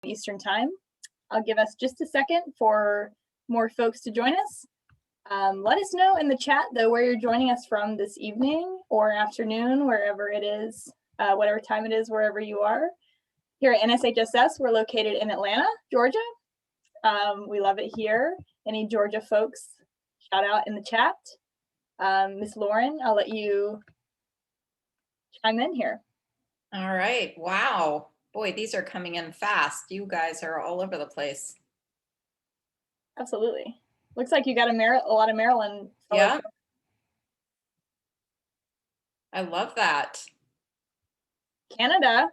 Eastern Time. I'll give us just a second for more folks to join us. Let us know in the chat, though, where you're joining us from this evening or afternoon, wherever it is, whatever time it is, wherever you are. Here at NSHSS, we're located in Atlanta, Georgia. We love it here. Any Georgia folks, shout out in the chat. Miss Lauren, I'll let you chime in here. All right. Wow. Boy, these are coming in fast. You guys are all over the place. Absolutely. Looks like you got a lot of Maryland. Yeah. I love that. Canada.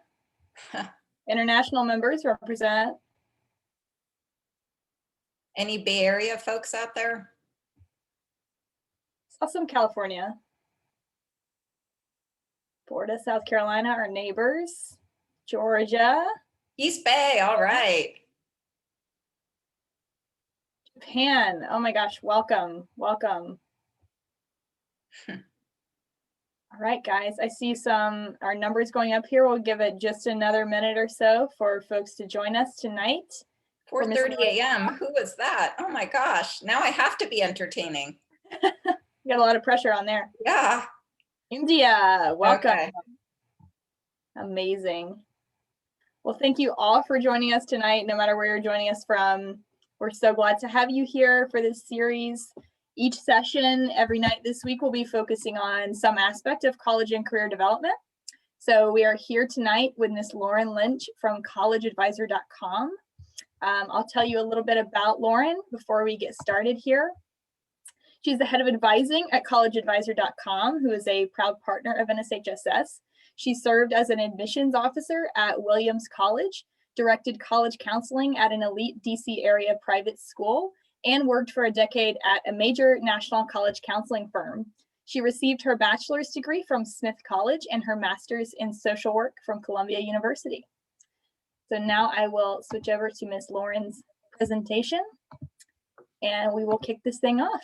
International members represent. Any Bay Area folks out there? Saw some California. Florida, South Carolina, our neighbors. Georgia. East Bay, all right. Japan, oh my gosh, welcome, welcome. All right, guys, I see our numbers going up here. We'll give it just another minute or so for folks to join us tonight. 4:30 a.m. Who was that? Oh my gosh, now I have to be entertaining. You got a lot of pressure on there. Yeah. India, welcome. Okay. Amazing. Well, thank you all for joining us tonight, no matter where you're joining us from. We're so glad to have you here for this series. Each session every night this week will be focusing on some aspect of college and career development. So we are here tonight with Miss Lauren Lynch from collegeadvisor.com. I'll tell you a little bit about Lauren before we get started here. She's the head of advising at collegeadvisor.com, who is a proud partner of NSHSS. She served as an admissions officer at Williams College, directed college counseling at an elite DC area private school, and worked for a decade at a major national college counseling firm. She received her bachelor's degree from Smith College and her master's in social work from Columbia University. So now I will switch over to Ms. Lauren's presentation, and we will kick this thing off.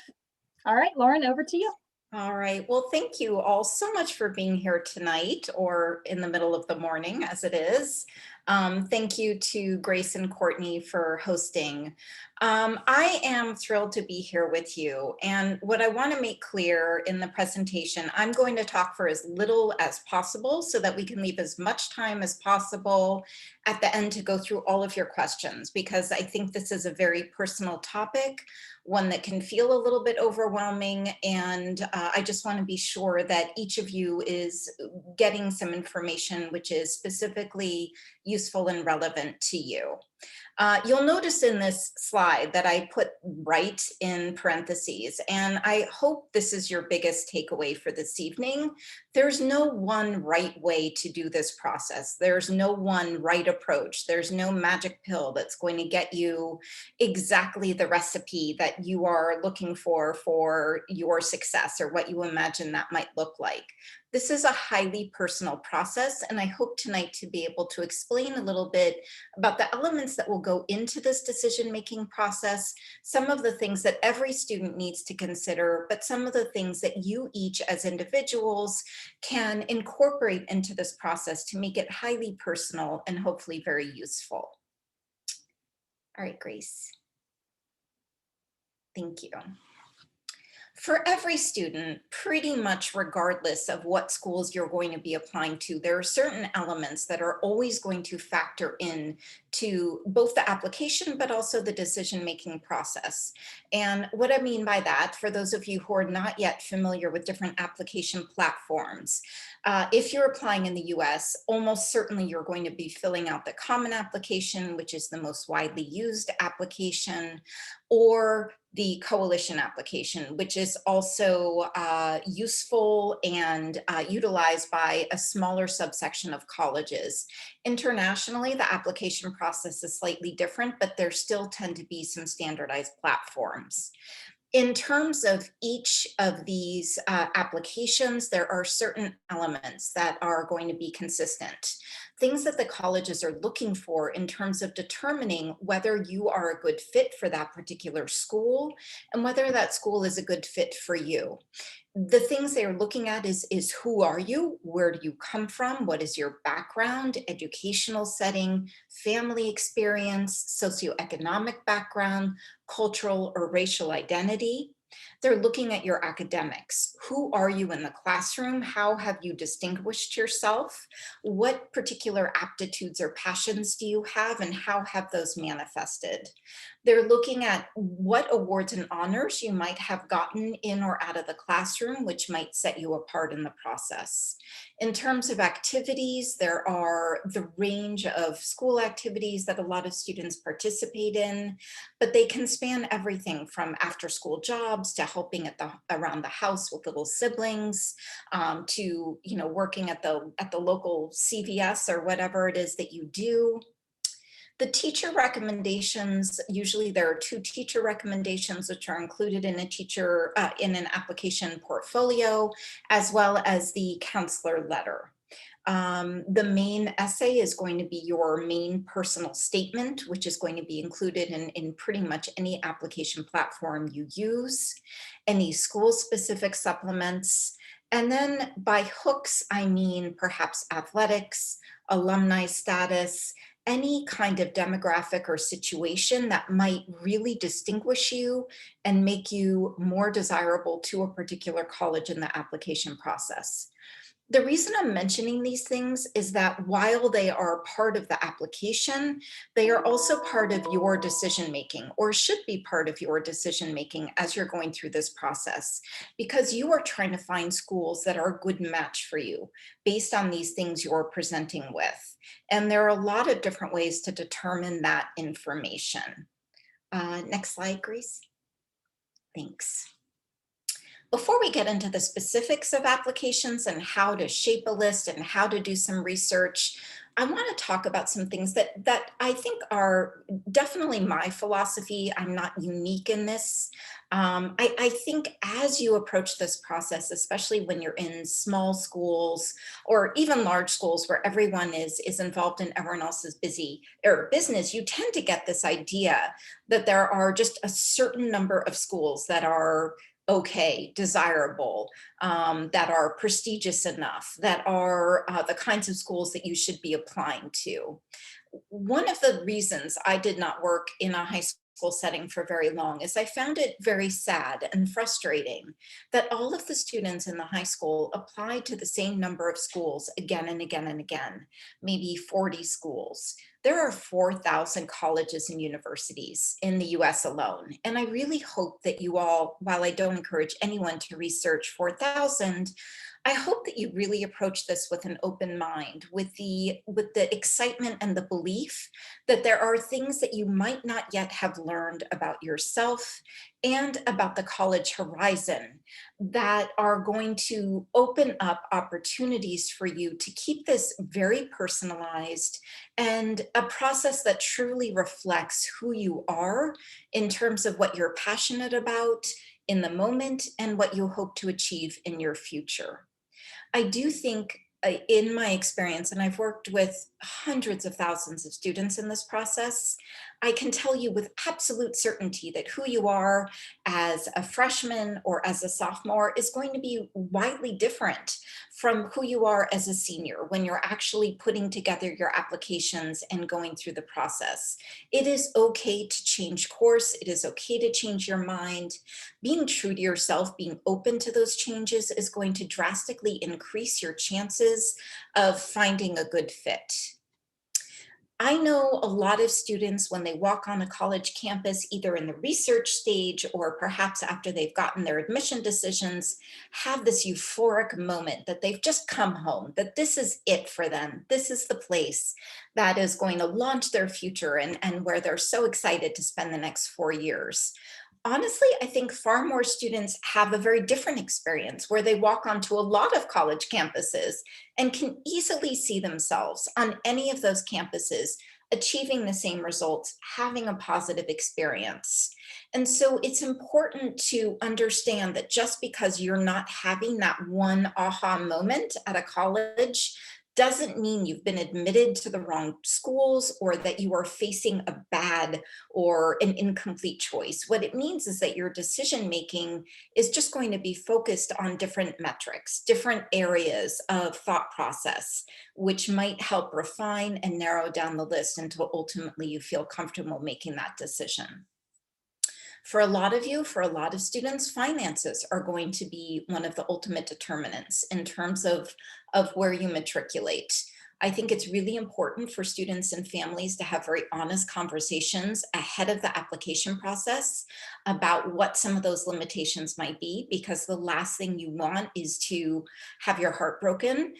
All right, Lauren, over to you. All right. Well, thank you all so much for being here tonight, or in the middle of the morning as it is. Thank you to Grace and Courtney for hosting. I am thrilled to be here with you. And what I want to make clear in the presentation, I'm going to talk for as little as possible so that we can leave as much time as possible at the end to go through all of your questions, because I think this is a very personal topic, one that can feel a little bit overwhelming. And I just want to be sure that each of you is getting some information which is specifically useful and relevant to you. You'll notice in this slide that I put right in parentheses, and I hope this is your biggest takeaway for this evening. There's no one right way to do this process. There's no one right approach. There's no magic pill that's going to get you exactly the recipe that you are looking for your success, or what you imagine that might look like. This is a highly personal process, and I hope tonight to be able to explain a little bit about the elements that will go into this decision-making process, some of the things that every student needs to consider, but some of the things that you each as individuals can incorporate into this process to make it highly personal and hopefully very useful. All right, Grace. Thank you. For every student, pretty much regardless of what schools you're going to be applying to, there are certain elements that are always going to factor in to both the application, but also the decision-making process. And what I mean by that, for those of you who are not yet familiar with different application platforms, if you're applying in the US, almost certainly you're going to be filling out the Common Application, which is the most widely used application, or the Coalition application, which is also useful and utilized by a smaller subsection of colleges. Internationally, the application process is slightly different, but there still tend to be some standardized platforms. In terms of each of these applications, there are certain elements that are going to be consistent. things that the colleges are looking for in terms of determining whether you are a good fit for that particular school and whether that school is a good fit for you. The things they are looking at is who are you? Where do you come from? What is your background, educational setting, family experience, socioeconomic background, cultural or racial identity? They're looking at your academics. Who are you in the classroom? How have you distinguished yourself? What particular aptitudes or passions do you have, and how have those manifested? They're looking at what awards and honors you might have gotten in or out of the classroom, which might set you apart in the process. In terms of activities, there are the range of school activities that a lot of students participate in, but they can span everything from after school jobs to helping around the house with little siblings, to working at the local CVS or whatever it is that you do. The teacher recommendations, usually there are 2 teacher recommendations which are included in in an application portfolio, as well as the counselor letter. The main essay is going to be your main personal statement, which is going to be included in pretty much any application platform you use, any school-specific supplements, and then by hooks, I mean perhaps athletics, alumni status, any kind of demographic or situation that might really distinguish you and make you more desirable to a particular college in the application process. The reason I'm mentioning these things is that while they are part of the application, they are also part of your decision making, or should be part of your decision making as you're going through this process, because you are trying to find schools that are a good match for you based on these things you're presenting with. And there are a lot of different ways to determine that information. Next slide, Grace. Thanks. Before we get into the specifics of applications and how to shape a list and how to do some research, I want to talk about some things that I think are definitely my philosophy. I'm not unique in this. I think as you approach this process, especially when you're in small schools or even large schools where everyone is involved in everyone else's busy or business, you tend to get this idea that there are just a certain number of schools that are okay, desirable, that are prestigious enough, that are the kinds of schools that you should be applying to. One of the reasons I did not work in a high school setting for very long is I found it very sad and frustrating that all of the students in the high school applied to the same number of schools again and again and again, maybe 40 schools. There are 4,000 colleges and universities in the US alone. And I really hope that you all, while I don't encourage anyone to research 4,000, I hope that you really approach this with an open mind, with the excitement and the belief that there are things that you might not yet have learned about yourself and about the college horizon that are going to open up opportunities for you to keep this very personalized and a process that truly reflects who you are in terms of what you're passionate about in the moment and what you hope to achieve in your future. I do think in my experience, and I've worked with hundreds of thousands of students in this process, I can tell you with absolute certainty that who you are as a freshman or as a sophomore is going to be widely different from who you are as a senior when you're actually putting together your applications and going through the process. It is okay to change course. It is okay to change your mind. Being true to yourself, being open to those changes is going to drastically increase your chances of finding a good fit. I know a lot of students when they walk on a college campus, either in the research stage or perhaps after they've gotten their admission decisions, have this euphoric moment that they've just come home, that this is it for them. This is the place that is going to launch their future and where they're so excited to spend the next 4 years. Honestly, I think far more students have a very different experience where they walk onto a lot of college campuses and can easily see themselves on any of those campuses achieving the same results, having a positive experience. And so it's important to understand that just because you're not having that one aha moment at a college doesn't mean you've been admitted to the wrong schools or that you are facing a bad or an incomplete choice. What it means is that your decision making is just going to be focused on different metrics, different areas of thought process, which might help refine and narrow down the list until ultimately you feel comfortable making that decision. For a lot of you, for a lot of students, finances are going to be one of the ultimate determinants in terms of where you matriculate. I think it's really important for students and families to have very honest conversations ahead of the application process about what some of those limitations might be, because the last thing you want is to have your heart broken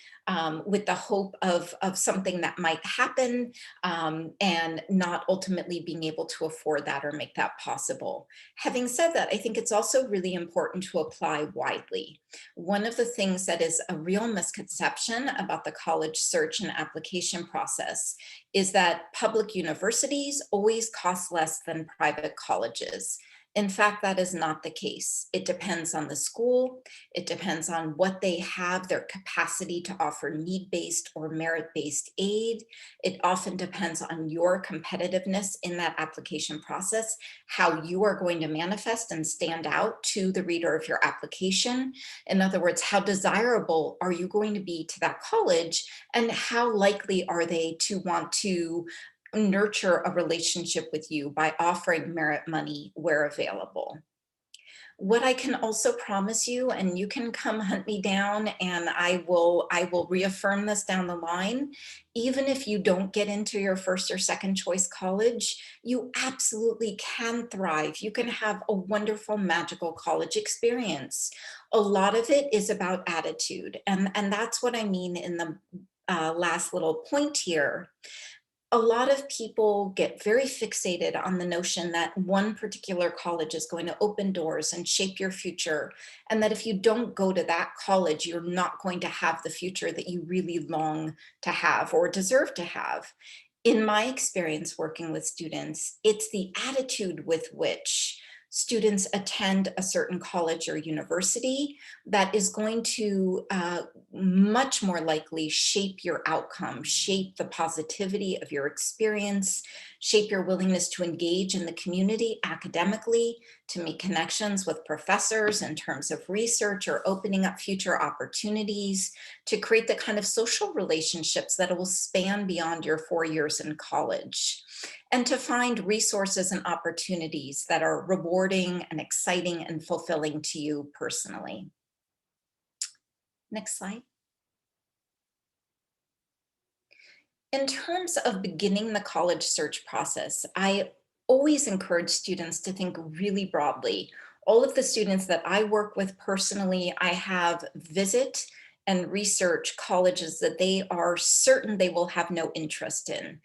with the hope of something that might happen and not ultimately being able to afford that or make that possible. Having said that, I think it's also really important to apply widely. One of the things that is a real misconception about the college search and application process is that public universities always cost less than private colleges. In fact, that is not the case. It depends on the school. It depends on what they have, their capacity to offer need-based or merit-based aid. It often depends on your competitiveness in that application process, how you are going to manifest and stand out to the reader of your application. In other words, how desirable are you going to be to that college, and how likely are they to want to nurture a relationship with you by offering merit money where available. What I can also promise you, and you can come hunt me down and I will reaffirm this down the line, even if you don't get into your first or second choice college, you absolutely can thrive. You can have a wonderful, magical college experience. A lot of it is about attitude. And that's what I mean in the last little point here. A lot of people get very fixated on the notion that one particular college is going to open doors and shape your future, and that if you don't go to that college, you're not going to have the future that you really long to have or deserve to have. In my experience working with students, it's the attitude with which students attend a certain college or university that is going to much more likely shape your outcome, shape the positivity of your experience, shape your willingness to engage in the community academically, to make connections with professors in terms of research or opening up future opportunities, to create the kind of social relationships that will span beyond your 4 years in college, and to find resources and opportunities that are rewarding and exciting and fulfilling to you personally. Next slide. In terms of beginning the college search process, I always encourage students to think really broadly. All of the students that I work with personally, I have visit and research colleges that they are certain they will have no interest in,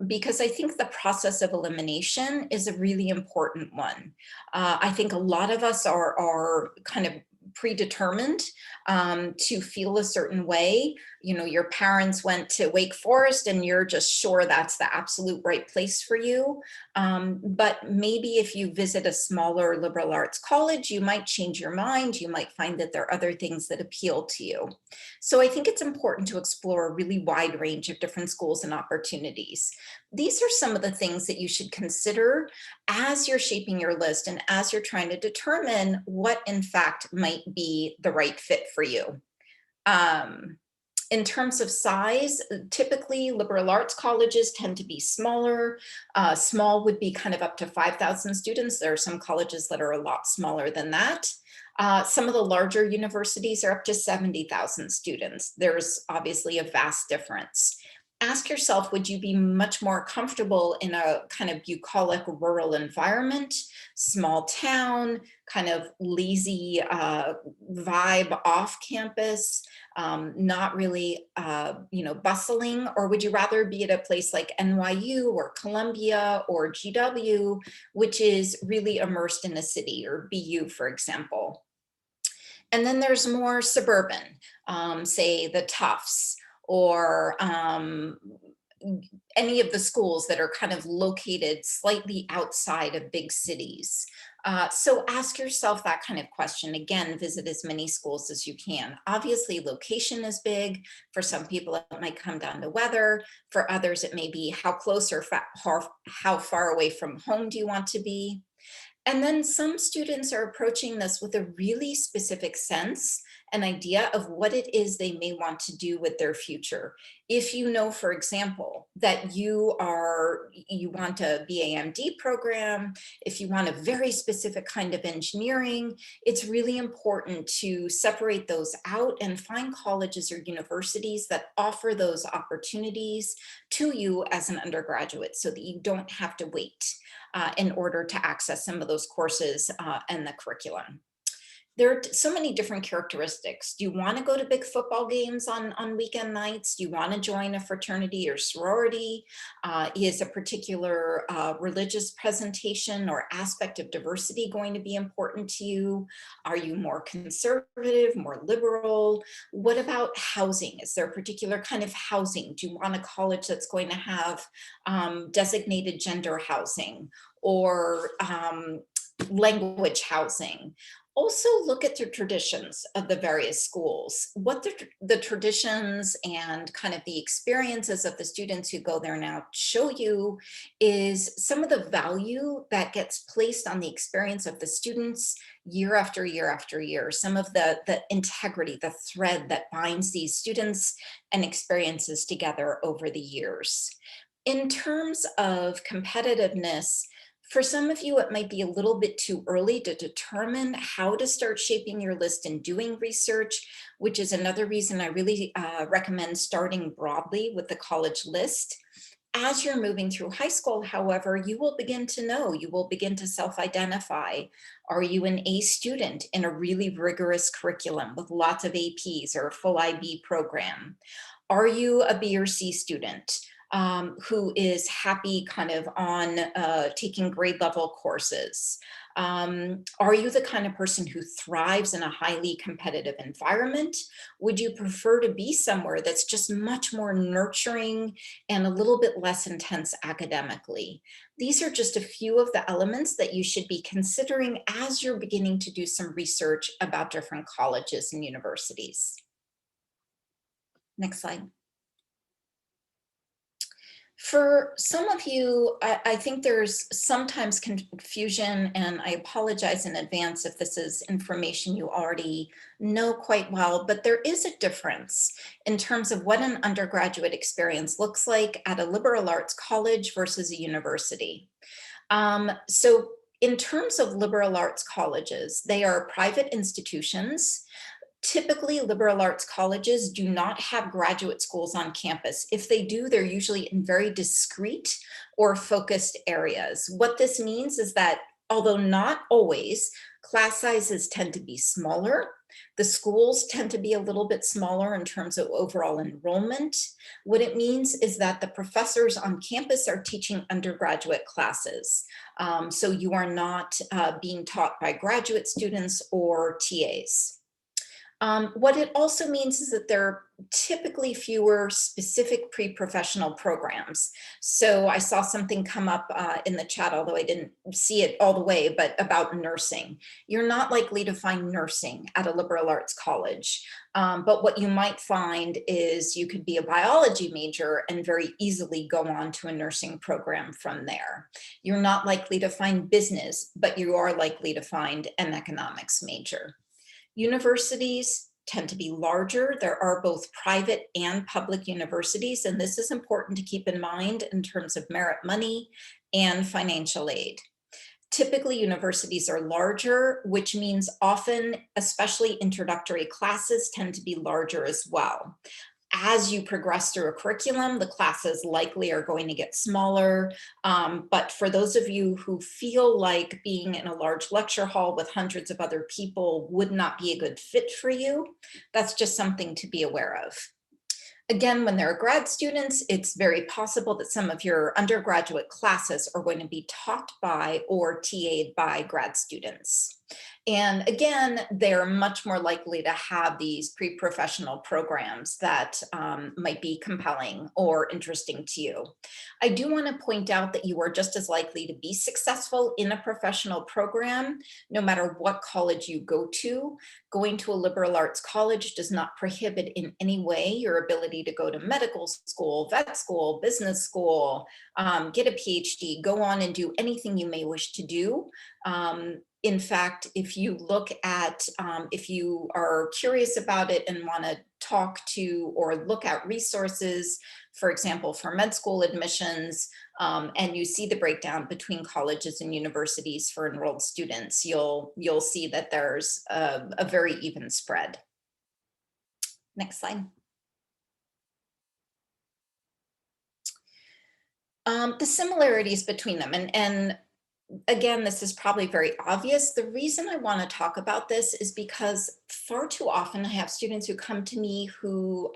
because I think the process of elimination is a really important one. I think a lot of us are kind of predetermined to feel a certain way. You know, your parents went to Wake Forest and you're just sure that's the absolute right place for you. But maybe if you visit a smaller liberal arts college, you might change your mind. You might find that there are other things that appeal to you. So I think it's important to explore a really wide range of different schools and opportunities. These are some of the things that you should consider as you're shaping your list and as you're trying to determine what in fact might be the right fit for you. In terms of size, typically liberal arts colleges tend to be smaller. Small would be kind of up to 5,000 students. There are some colleges that are a lot smaller than that. Some of the larger universities are up to 70,000 students. There's obviously a vast difference. Ask yourself, would you be much more comfortable in a kind of bucolic rural environment, small town, kind of lazy vibe off campus, not really, bustling? Or would you rather be at a place like NYU or Columbia or GW, which is really immersed in a city, or BU, for example? And then there's more suburban, say the Tufts or any of the schools that are kind of located slightly outside of big cities. So ask yourself that kind of question. Again, visit as many schools as you can. Obviously, location is big. For some people, it might come down to weather. For others, it may be how close or how far away from home do you want to be. And then some students are approaching this with a really specific sense, an idea of what it is they may want to do with their future. If you know, for example, that you want a BAMD program, if you want a very specific kind of engineering, it's really important to separate those out and find colleges or universities that offer those opportunities to you as an undergraduate so that you don't have to wait in order to access some of those courses and the curriculum. There are so many different characteristics. Do you want to go to big football games on weekend nights? Do you want to join a fraternity or sorority? Is a particular religious presentation or aspect of diversity going to be important to you? Are you more conservative, more liberal? What about housing? Is there a particular kind of housing? Do you want a college that's going to have designated gender housing or language housing? Also look at the traditions of the various schools, what the traditions and kind of the experiences of the students who go there now show you is some of the value that gets placed on the experience of the students year after year after year, some of the integrity, the thread that binds these students and experiences together over the years. In terms of competitiveness, for some of you, it might be a little bit too early to determine how to start shaping your list and doing research, which is another reason I really recommend starting broadly with the college list. As you're moving through high school, however, you will begin to know, you will begin to self-identify. Are you an A student in a really rigorous curriculum with lots of APs or a full IB program? Are you a B or C student who is happy kind of on taking grade level courses? Are you the kind of person who thrives in a highly competitive environment? Would you prefer to be somewhere that's just much more nurturing and a little bit less intense academically? These are just a few of the elements that you should be considering as you're beginning to do some research about different colleges and universities. Next slide. For some of you, I think there's sometimes confusion, and I apologize in advance if this is information you already know quite well, but there is a difference in terms of what an undergraduate experience looks like at a liberal arts college versus a university. So in terms of liberal arts colleges, they are private institutions. Typically, liberal arts colleges do not have graduate schools on campus. If they do, they're usually in very discrete or focused areas. What this means is that, although not always, class sizes tend to be smaller. The schools tend to be a little bit smaller in terms of overall enrollment. What it means is that the professors on campus are teaching undergraduate classes. So you are not being taught by graduate students or TAs. What it also means is that there are typically fewer specific pre-professional programs. So I saw something come up in the chat, although I didn't see it all the way, but about nursing. You're not likely to find nursing at a liberal arts college. But what you might find is you could be a biology major and very easily go on to a nursing program from there. You're not likely to find business, but you are likely to find an economics major. Universities tend to be larger. There are both private and public universities, and this is important to keep in mind in terms of merit money and financial aid. Typically, universities are larger, which means often, especially introductory classes, tend to be larger as well. As you progress through a curriculum, the classes likely are going to get smaller. But for those of you who feel like being in a large lecture hall with hundreds of other people would not be a good fit for you, that's just something to be aware of. Again, when there are grad students, it's very possible that some of your undergraduate classes are going to be taught by or TA'd by grad students. And again, they're much more likely to have these pre-professional programs that might be compelling or interesting to you. I do want to point out that you are just as likely to be successful in a professional program, no matter what college you go to. Going to a liberal arts college does not prohibit in any way your ability to go to medical school, vet school, business school, get a PhD, go on and do anything you may wish to do. In fact, if you look at, if you are curious about it and want to talk to or look at resources, for example, for med school admissions, and you see the breakdown between colleges and universities for enrolled students, you'll see that there's a very even spread. Next slide. The similarities between them, and again, this is probably very obvious. The reason I want to talk about this is because far too often I have students who come to me who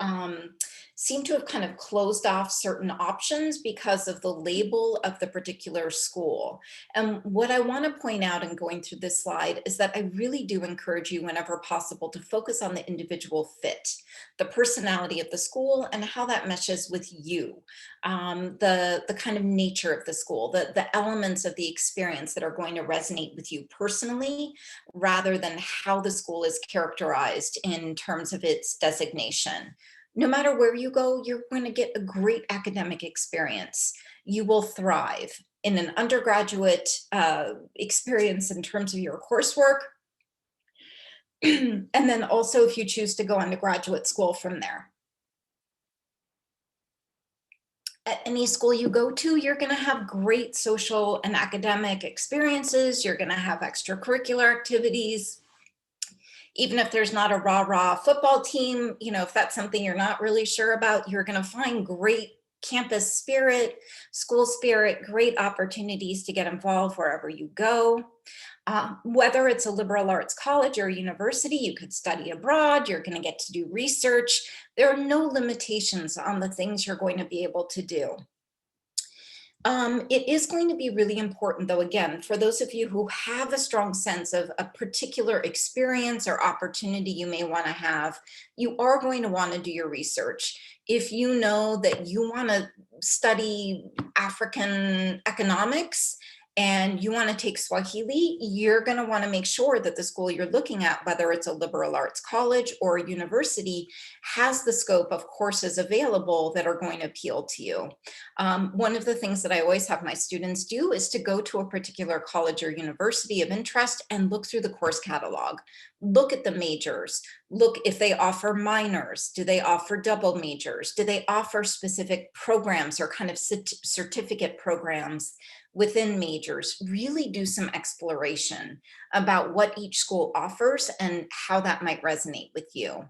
seem to have kind of closed off certain options because of the label of the particular school. And what I want to point out in going through this slide is that I really do encourage you whenever possible to focus on the individual fit, the personality of the school and how that meshes with you, the kind of nature of the school, the elements of the experience that are going to resonate with you personally, rather than how the school is characterized in terms of its designation. No matter where you go, you're going to get a great academic experience. You will thrive in an undergraduate experience in terms of your coursework. And then also if you choose to go on to graduate school from there. At any school you go to, you're going to have great social and academic experiences. You're going to have extracurricular activities. Even if there's not a rah-rah football team, you know, if that's something you're not really sure about, you're going to find great campus spirit, school spirit, great opportunities to get involved wherever you go. Whether it's a liberal arts college or university, you could study abroad, you're going to get to do research. There are no limitations on the things you're going to be able to do. It is going to be really important, though, again, for those of you who have a strong sense of a particular experience or opportunity you may want to have, you are going to want to do your research. If you know that you want to study African economics and you want to take Swahili, you're going to want to make sure that the school you're looking at, whether it's a liberal arts college or a university, has the scope of courses available that are going to appeal to you. One of the things that I always have my students do is to go to a particular college or university of interest and look through the course catalog. Look at the majors. Look if they offer minors. Do they offer double majors? Do they offer specific programs or kind of certificate programs within majors? Really do some exploration about what each school offers and how that might resonate with you.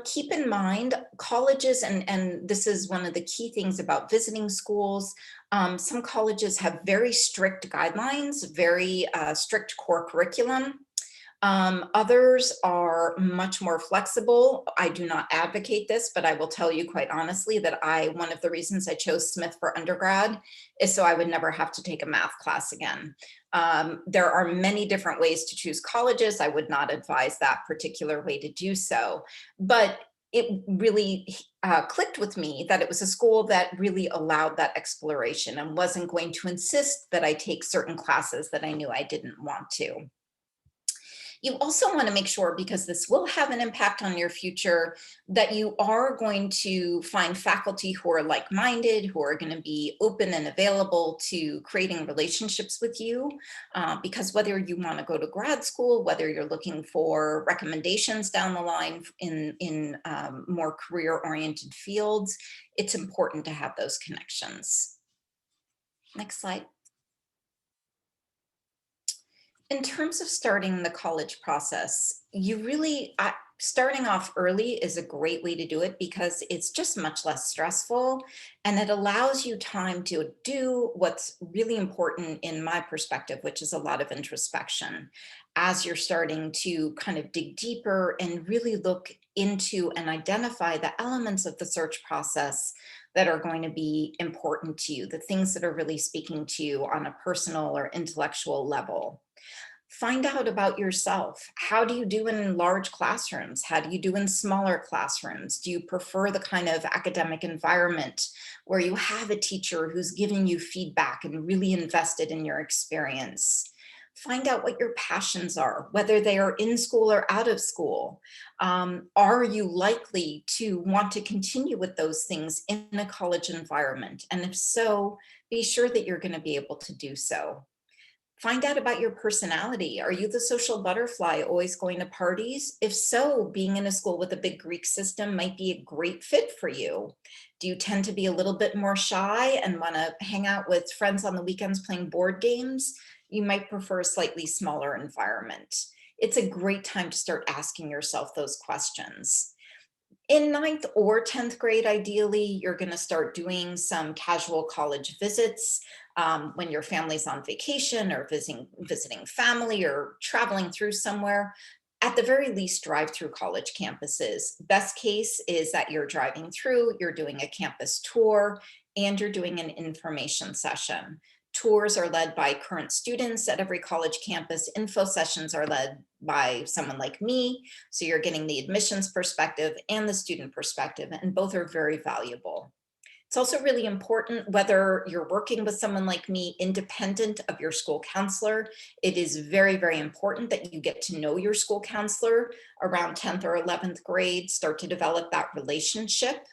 Keep in mind, colleges, and this is one of the key things about visiting schools, some colleges have very strict guidelines, very strict core curriculum. Others are much more flexible. I do not advocate this, but I will tell you quite honestly that one of the reasons I chose Smith for undergrad is so I would never have to take a math class again. There are many different ways to choose colleges. I would not advise that particular way to do so, but it really clicked with me that it was a school that really allowed that exploration and wasn't going to insist that I take certain classes that I knew I didn't want to. You also want to make sure, because this will have an impact on your future, that you are going to find faculty who are like-minded, who are going to be open and available to creating relationships with you. Because whether you want to go to grad school, whether you're looking for recommendations down the line in more career-oriented fields, it's important to have those connections. Next slide. In terms of starting the college process, you really, starting off early is a great way to do it because it's just much less stressful and it allows you time to do what's really important in my perspective, which is a lot of introspection as you're starting to kind of dig deeper and really look into and identify the elements of the search process that are going to be important to you, the things that are really speaking to you on a personal or intellectual level. Find out about yourself. How do you do in large classrooms? How do you do in smaller classrooms? Do you prefer the kind of academic environment where you have a teacher who's giving you feedback and really invested in your experience? Find out what your passions are, whether they are in school or out of school. Are you likely to want to continue with those things in a college environment? And if so, be sure that you're going to be able to do so. Find out about your personality. Are you the social butterfly, always going to parties? If so, being in a school with a big Greek system might be a great fit for you. Do you tend to be a little bit more shy and want to hang out with friends on the weekends playing board games? You might prefer a slightly smaller environment. It's a great time to start asking yourself those questions. In ninth or 10th grade, ideally, you're going to start doing some casual college visits when your family's on vacation or visiting family or traveling through somewhere. At the very least, drive through college campuses. Best case is that you're driving through, you're doing a campus tour, and you're doing an information session. Tours are led by current students at every college campus. Info sessions are led by someone like me. So you're getting the admissions perspective and the student perspective, and both are very valuable. It's also really important whether you're working with someone like me, independent of your school counselor. It is very, very important that you get to know your school counselor around 10th or 11th grade, start to develop that relationship.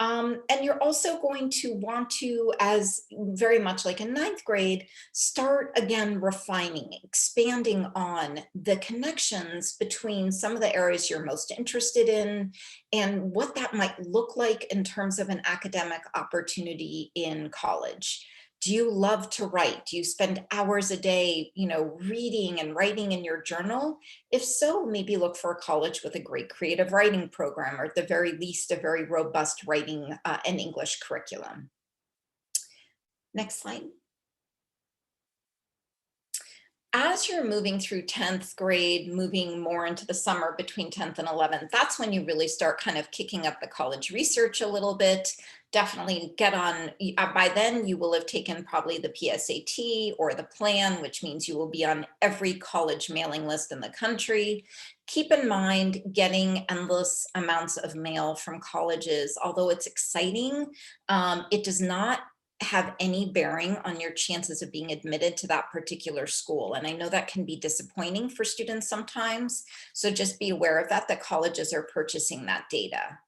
And you're also going to want to, as very much like in ninth grade, start again refining, expanding on the connections between some of the areas you're most interested in and what that might look like in terms of an academic opportunity in college. Do you love to write? Do you spend hours a day, reading and writing in your journal? If so, maybe look for a college with a great creative writing program, or at the very least, a very robust writing and English curriculum. Next slide. As you're moving through 10th grade, moving more into the summer between 10th and 11th, that's when you really start kind of kicking up the college research a little bit. Definitely get on, by then you will have taken probably the PSAT or the plan, which means you will be on every college mailing list in the country. Keep in mind, getting endless amounts of mail from colleges, although it's exciting, it does not have any bearing on your chances of being admitted to that particular school. And I know that can be disappointing for students sometimes. So just be aware of that colleges are purchasing that data.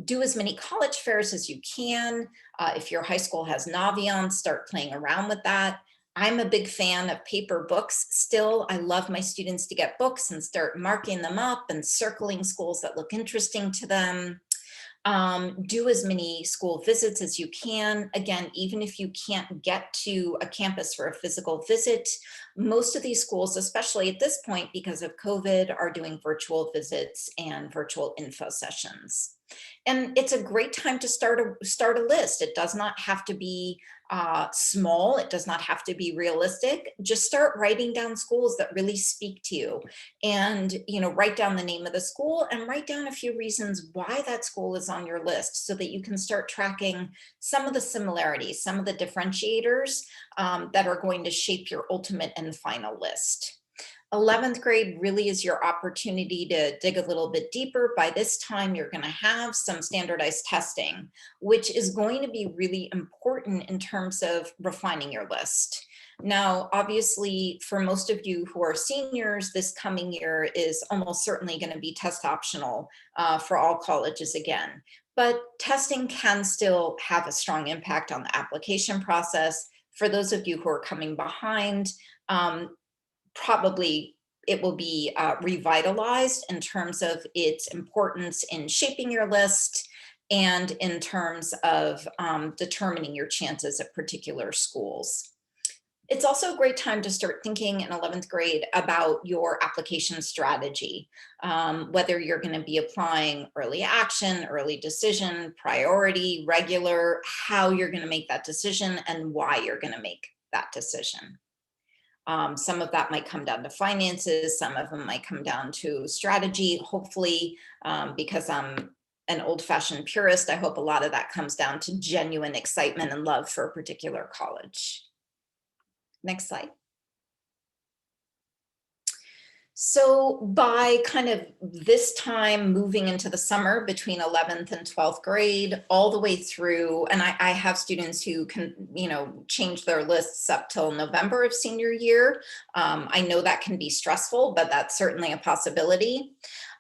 Do as many college fairs as you can. If your high school has Naviance, start playing around with that. I'm a big fan of paper books still. I love my students to get books and start marking them up and circling schools that look interesting to them. Do as many school visits as you can. Again, even if you can't get to a campus for a physical visit, most of these schools, especially at this point because of COVID, are doing virtual visits and virtual info sessions. And it's a great time to start a list. It does not have to be small. It does not have to be realistic. Just start writing down schools that really speak to you, and write down the name of the school and write down a few reasons why that school is on your list, so that you can start tracking some of the similarities, some of the differentiators that are going to shape your ultimate and final list. 11th grade really is your opportunity to dig a little bit deeper. By this time, you're going to have some standardized testing, which is going to be really important in terms of refining your list. Now, obviously, for most of you who are seniors, this coming year is almost certainly going to be test optional for all colleges again. But testing can still have a strong impact on the application process. For those of you who are coming behind, probably it will be revitalized in terms of its importance in shaping your list and in terms of determining your chances at particular schools. It's also a great time to start thinking in 11th grade about your application strategy, whether you're going to be applying early action, early decision, priority, regular, how you're going to make that decision and why you're going to make that decision. Some of that might come down to finances, some of them might come down to strategy. Hopefully, because I'm an old-fashioned purist, I hope a lot of that comes down to genuine excitement and love for a particular college. Next slide. So by kind of this time moving into the summer between 11th and 12th grade, all the way through, and I have students who can, change their lists up till November of senior year. I know that can be stressful, but that's certainly a possibility.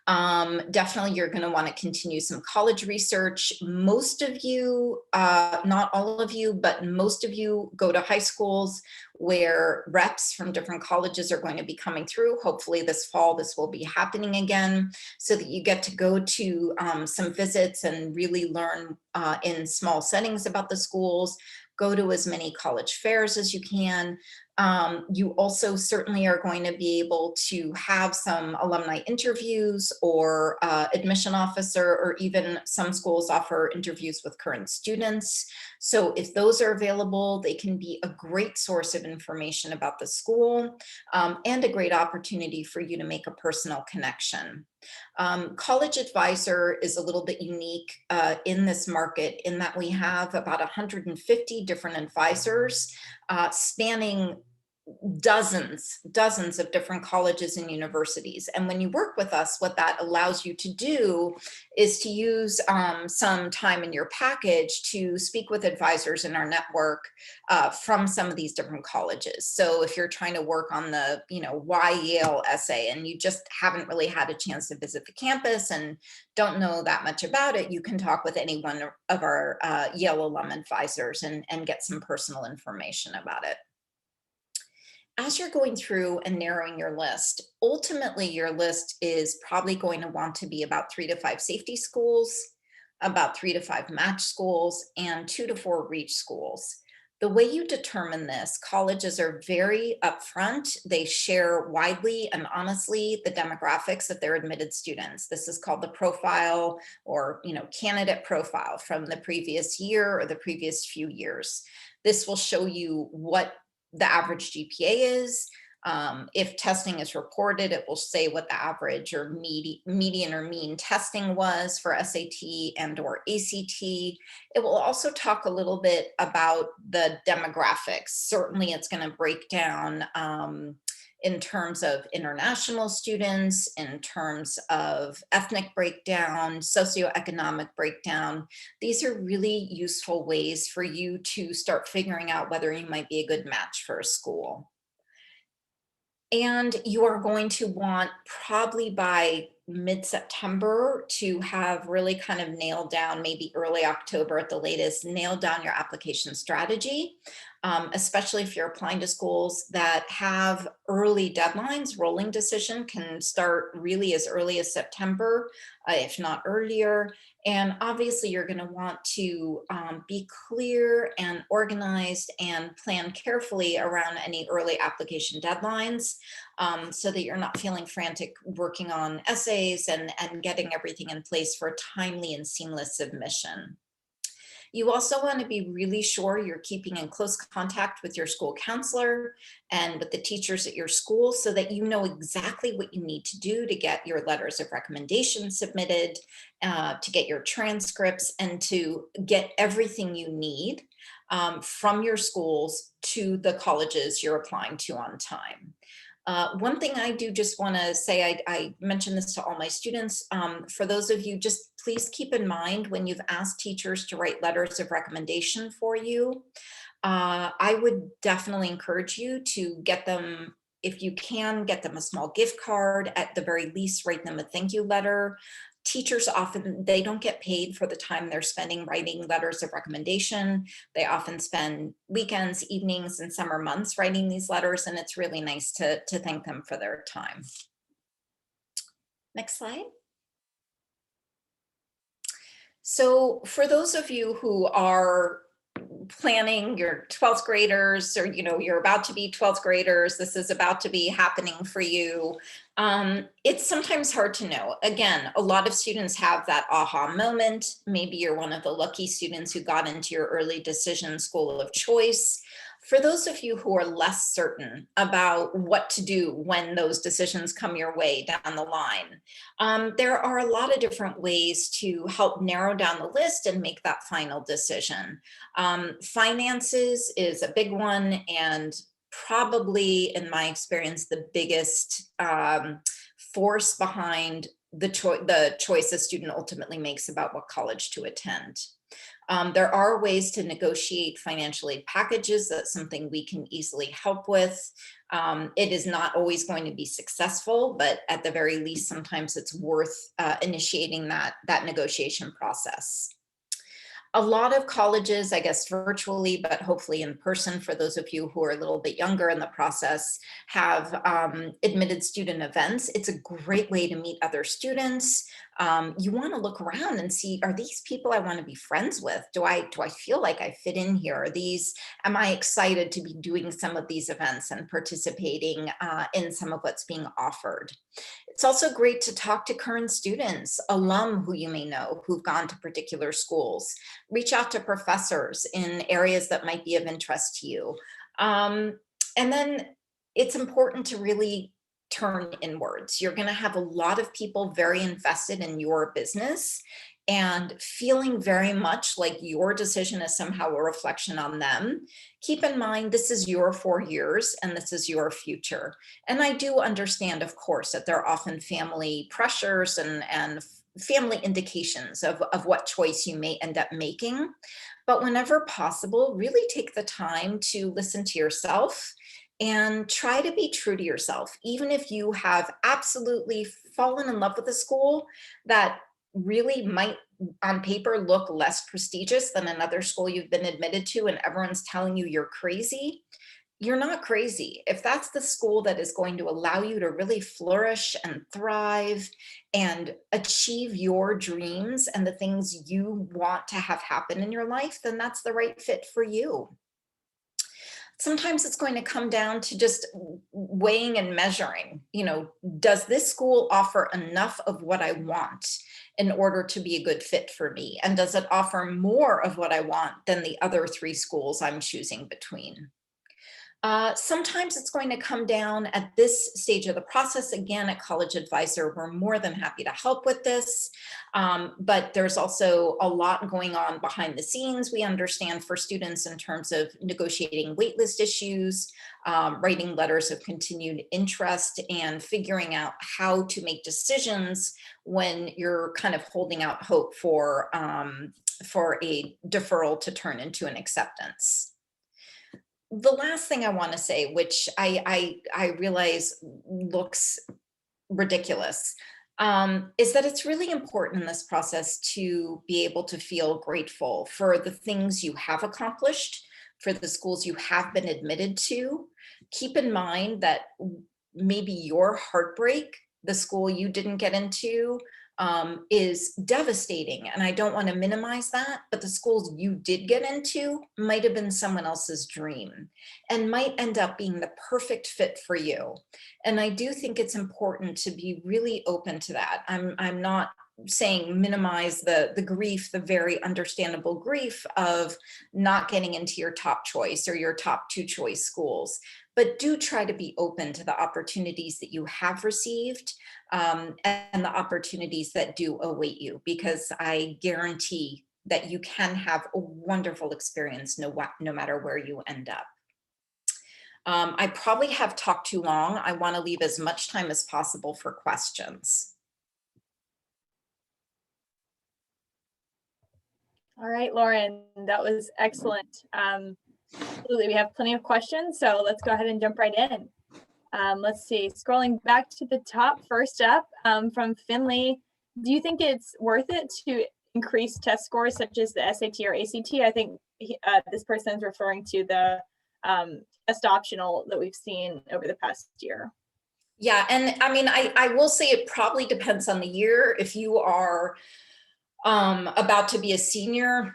Definitely, you're going to want to continue some college research. Most of you, not all of you, but most of you go to high schools where reps from different colleges are going to be coming through. Hopefully this fall, this will be happening again, so that you get to go to some visits and really learn in small settings about the schools. Go to as many college fairs as you can. You also certainly are going to be able to have some alumni interviews or admission officer, or even some schools offer interviews with current students. So if those are available, they can be a great source of information about the school, and a great opportunity for you to make a personal connection. College Advisor is a little bit unique in this market, in that we have about 150 different advisors spanning dozens of different colleges and universities. And when you work with us, what that allows you to do is to use some time in your package to speak with advisors in our network from some of these different colleges. So if you're trying to work on the, why Yale essay, and you just haven't really had a chance to visit the campus and don't know that much about it, you can talk with any one of our Yale alum advisors and get some personal information about it. As you're going through and narrowing your list, ultimately your list is probably going to want to be about 3 to 5 safety schools, about 3 to 5 match schools, and 2 to 4 reach schools. The way you determine this, colleges are very upfront. They share widely and honestly the demographics of their admitted students. This is called the profile, or candidate profile from the previous year or the previous few years. This will show you what the average GPA is. If testing is reported, it will say what the average or median or mean testing was for SAT and or ACT. It will also talk a little bit about the demographics. Certainly it's going to break down in terms of international students, in terms of ethnic breakdown, socioeconomic breakdown. These are really useful ways for you to start figuring out whether you might be a good match for a school. And you are going to want, probably by mid-September, to have really kind of nailed down, maybe early October at the latest, nailed down your application strategy, especially if you're applying to schools that have early deadlines. Rolling decision can start really as early as September, if not earlier. And obviously you're going to want to be clear and organized and plan carefully around any early application deadlines, so that you're not feeling frantic working on essays and getting everything in place for a timely and seamless submission. You also want to be really sure you're keeping in close contact with your school counselor and with the teachers at your school, so that you know exactly what you need to do to get your letters of recommendation submitted, to get your transcripts, and to get everything you need from your schools to the colleges you're applying to on time. One thing I do just want to say, I mention this to all my students, for those of you, just please keep in mind when you've asked teachers to write letters of recommendation for you, I would definitely encourage you to get them, if you can, get them a small gift card. At the very least, write them a thank you letter. Teachers often, they don't get paid for the time they're spending writing letters of recommendation. They often spend weekends, evenings, and summer months writing these letters, and it's really nice to thank them for their time. Next slide. So for those of you who are planning your 12th graders, or you're about to be 12th graders, this is about to be happening for you, it's sometimes hard to know. Again, a lot of students have that aha moment. Maybe you're one of the lucky students who got into your early decision school of choice. For those of you who are less certain about what to do when those decisions come your way down the line, there are a lot of different ways to help narrow down the list and make that final decision. Finances is a big one, and probably, in my experience, the biggest force behind the choice a student ultimately makes about what college to attend. There are ways to negotiate financial aid packages. That's something we can easily help with. It is not always going to be successful, but at the very least, sometimes it's worth initiating that negotiation process. A lot of colleges, I guess virtually, but hopefully in person for those of you who are a little bit younger in the process, have admitted student events. It's a great way to meet other students. You want to look around and see, are these people I want to be friends with? Do I feel like I fit in here? Am I excited to be doing some of these events and participating in some of what's being offered? It's also great to talk to current students, alum who you may know who've gone to particular schools. Reach out to professors in areas that might be of interest to you. And then it's important to really turn inwards. You're going to have a lot of people very invested in your business and feeling very much like your decision is somehow a reflection on them. Keep in mind, this is your 4 years and this is your future. And I do understand, of course, that there are often family pressures and family indications of what choice you may end up making. But whenever possible, really take the time to listen to yourself and try to be true to yourself. Even if you have absolutely fallen in love with a school that really might on paper look less prestigious than another school you've been admitted to and everyone's telling you you're crazy, you're not crazy. If that's the school that is going to allow you to really flourish and thrive and achieve your dreams and the things you want to have happen in your life, then that's the right fit for you. Sometimes it's going to come down to just weighing and measuring, does this school offer enough of what I want in order to be a good fit for me? And does it offer more of what I want than the other 3 schools I'm choosing between? Sometimes it's going to come down at this stage of the process. Again, at College Advisor, we're more than happy to help with this. But there's also a lot going on behind the scenes, we understand, for students in terms of negotiating waitlist issues, writing letters of continued interest, and figuring out how to make decisions when you're kind of holding out hope for a deferral to turn into an acceptance. The last thing I want to say, which I realize looks ridiculous, is that it's really important in this process to be able to feel grateful for the things you have accomplished, for the schools you have been admitted to. Keep in mind that maybe your heartbreak, the school you didn't get into, is devastating. And I don't want to minimize that, but the schools you did get into might have been someone else's dream and might end up being the perfect fit for you. And I do think it's important to be really open to that. I'm not saying minimize the grief, the very understandable grief of not getting into your top choice or your top 2 choice schools, but do try to be open to the opportunities that you have received, and the opportunities that do await you, because I guarantee that you can have a wonderful experience no matter where you end up. I probably have talked too long. I want to leave as much time as possible for questions. All right, Lauren, that was excellent. Absolutely, we have plenty of questions, so let's go ahead and jump right in. Let's see, scrolling back to the top, first up, from Finley, do you think it's worth it to increase test scores such as the SAT or ACT? I think this person is referring to the test optional that we've seen over the past year. Yeah, and I mean, I will say it probably depends on the year. If you are about to be a senior,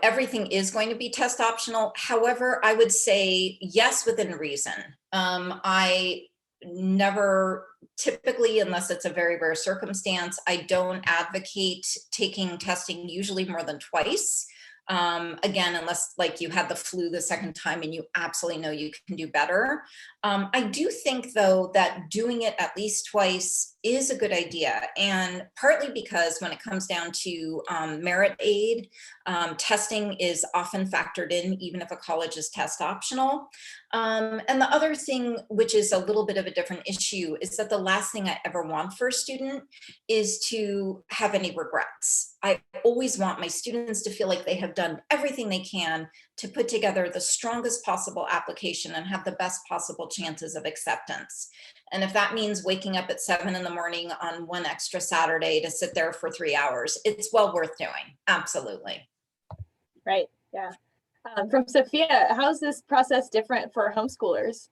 everything is going to be test optional. However, I would say yes, within reason. I never typically, unless it's a very rare circumstance, I don't advocate taking testing usually more than twice. Again, unless like you had the flu the second time and you absolutely know you can do better. I do think though that doing it at least twice is a good idea. And partly because when it comes down to merit aid, testing is often factored in, even if a college is test optional. And the other thing, which is a little bit of a different issue, is that the last thing I ever want for a student is to have any regrets. I always want my students to feel like they have done everything they can to put together the strongest possible application and have the best possible chances of acceptance. And if that means waking up at 7 in the morning on one extra Saturday to sit there for 3 hours, it's well worth doing. Absolutely. Right. Yeah. From Sophia, how's this process different for homeschoolers?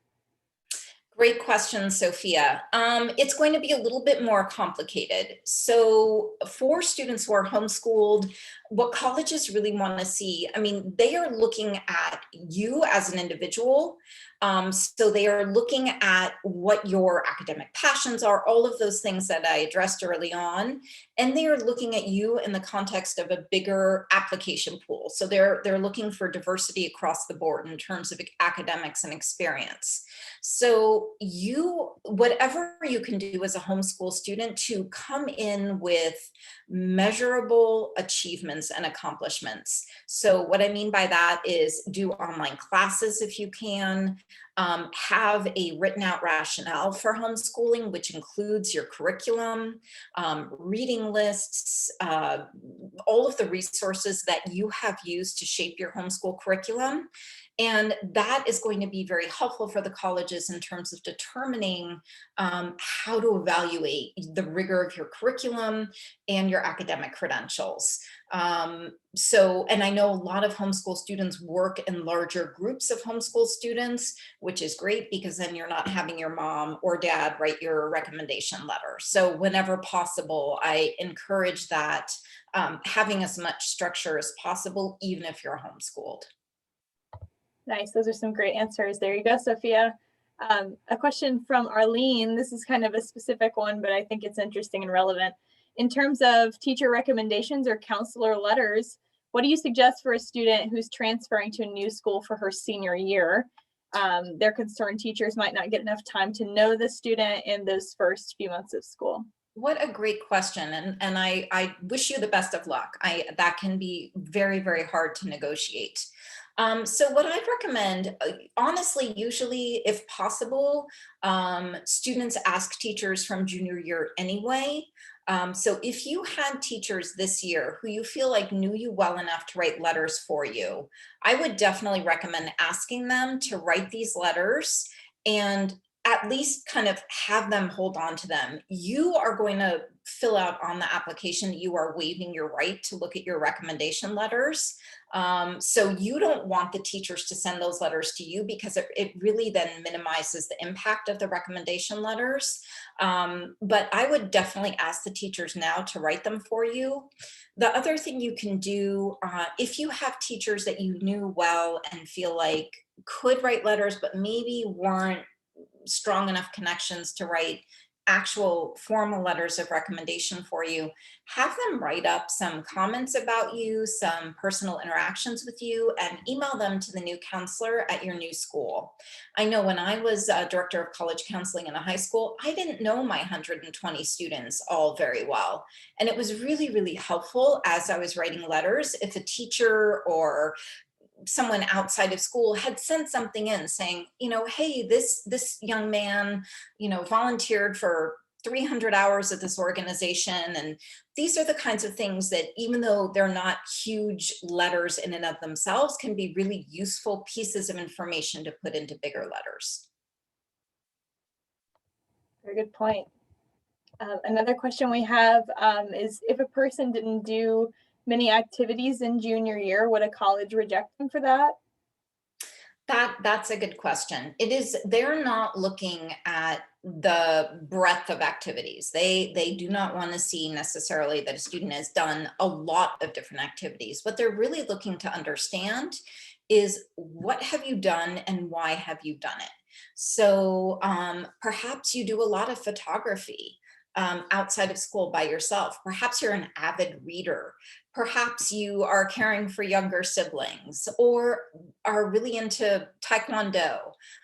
Great question, Sophia. It's going to be a little bit more complicated. So for students who are homeschooled, what colleges really want to see, I mean, they are looking at you as an individual. So they are looking at what your academic passions are, all of those things that I addressed early on. And they are looking at you in the context of a bigger application pool. So they're looking for diversity across the board in terms of academics and experience. So whatever you can do as a homeschool student to come in with measurable achievements and accomplishments. So what I mean by that is do online classes if you can, have a written out rationale for homeschooling, which includes your curriculum, reading lists, all of the resources that you have used to shape your homeschool curriculum. And that is going to be very helpful for the colleges in terms of determining how to evaluate the rigor of your curriculum and your academic credentials. And I know a lot of homeschool students work in larger groups of homeschool students, which is great because then you're not having your mom or dad write your recommendation letter. So whenever possible, I encourage that having as much structure as possible, even if you're homeschooled. Nice. Those are some great answers. There you go, Sophia. A question from Arlene. This is kind of a specific one, but I think it's interesting and relevant. In terms of teacher recommendations or counselor letters, what do you suggest for a student who's transferring to a new school for her senior year? They're concerned teachers might not get enough time to know the student in those first few months of school. What a great question. And I wish you the best of luck. That can be very, very hard to negotiate. So what I'd recommend, honestly, usually if possible, students ask teachers from junior year anyway. So if you had teachers this year who you feel like knew you well enough to write letters for you, I would definitely recommend asking them to write these letters and at least kind of have them hold on to them. You are going to fill out on the application that you are waiving your right to look at your recommendation letters. So you don't want the teachers to send those letters to you because it really then minimizes the impact of the recommendation letters. But I would definitely ask the teachers now to write them for you. The other thing you can do, if you have teachers that you knew well and feel like could write letters, but maybe weren't strong enough connections to write actual formal letters of recommendation for you, have them write up some comments about you, some personal interactions with you, and email them to the new counselor at your new school. I know when I was director of college counseling in a high school, I didn't know my 120 students all very well. And it was really, really helpful as I was writing letters if a teacher or someone outside of school had sent something in saying, hey, this young man, volunteered for 300 hours at this organization. And these are the kinds of things that, even though they're not huge letters in and of themselves, can be really useful pieces of information to put into bigger letters. Very good point. Another question we have is, if a person didn't do many activities in junior year, would a college reject them for that? That's a good question. They're not looking at the breadth of activities. They do not want to see necessarily that a student has done a lot of different activities. What they're really looking to understand is, what have you done and why have you done it? So perhaps you do a lot of photography outside of school by yourself. Perhaps you're an avid reader. Perhaps you are caring for younger siblings or are really into Taekwondo,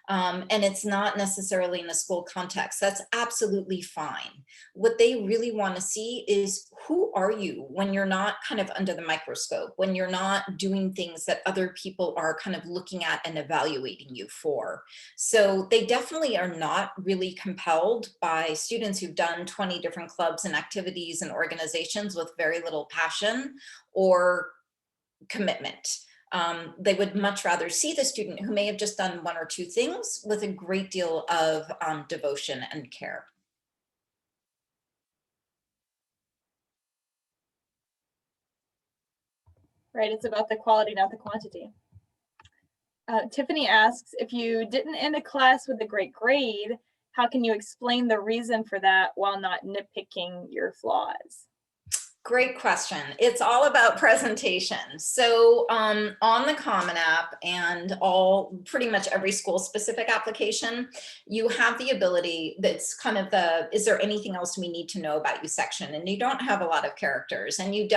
and it's not necessarily in a school context. That's absolutely fine. What they really want to see is, who are you when you're not kind of under the microscope, when you're not doing things that other people are kind of looking at and evaluating you for. So they definitely are not really compelled by students who've done 20 different clubs and activities and organizations with very little passion or commitment. They would much rather see the student who may have just done one or two things with a great deal of devotion and care. Right, it's about the quality, not the quantity. Tiffany asks, if you didn't end a class with a great grade, how can you explain the reason for that while not nitpicking your flaws? Great question. It's all about presentation. So on the Common App and pretty much every school specific application, you have the ability, that's kind of the, is there anything else we need to know about you section? And you don't have a lot of characters, and you're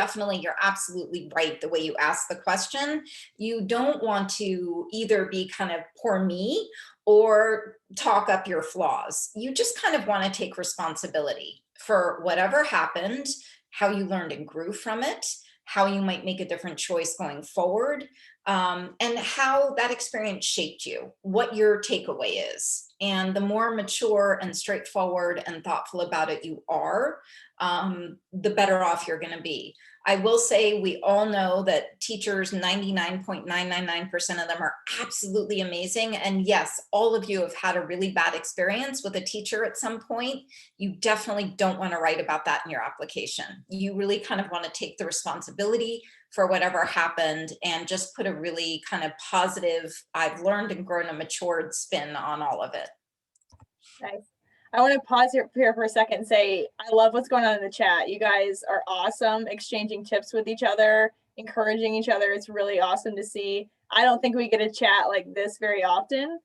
absolutely right the way you ask the question. You don't want to either be kind of poor me or talk up your flaws. You just kind of want to take responsibility for whatever happened, how you learned and grew from it, how you might make a different choice going forward, and how that experience shaped you, what your takeaway is. And the more mature and straightforward and thoughtful about it you are, the better off you're going to be. I will say, we all know that teachers, 99.999% of them are absolutely amazing. And yes, all of you have had a really bad experience with a teacher at some point. You definitely don't want to write about that in your application. You really kind of want to take the responsibility for whatever happened and just put a really kind of positive, I've learned and grown and matured spin on all of it. Nice. I want to pause here for a second and say, I love what's going on in the chat. You guys are awesome, exchanging tips with each other, encouraging each other. It's really awesome to see. I don't think we get a chat like this very often.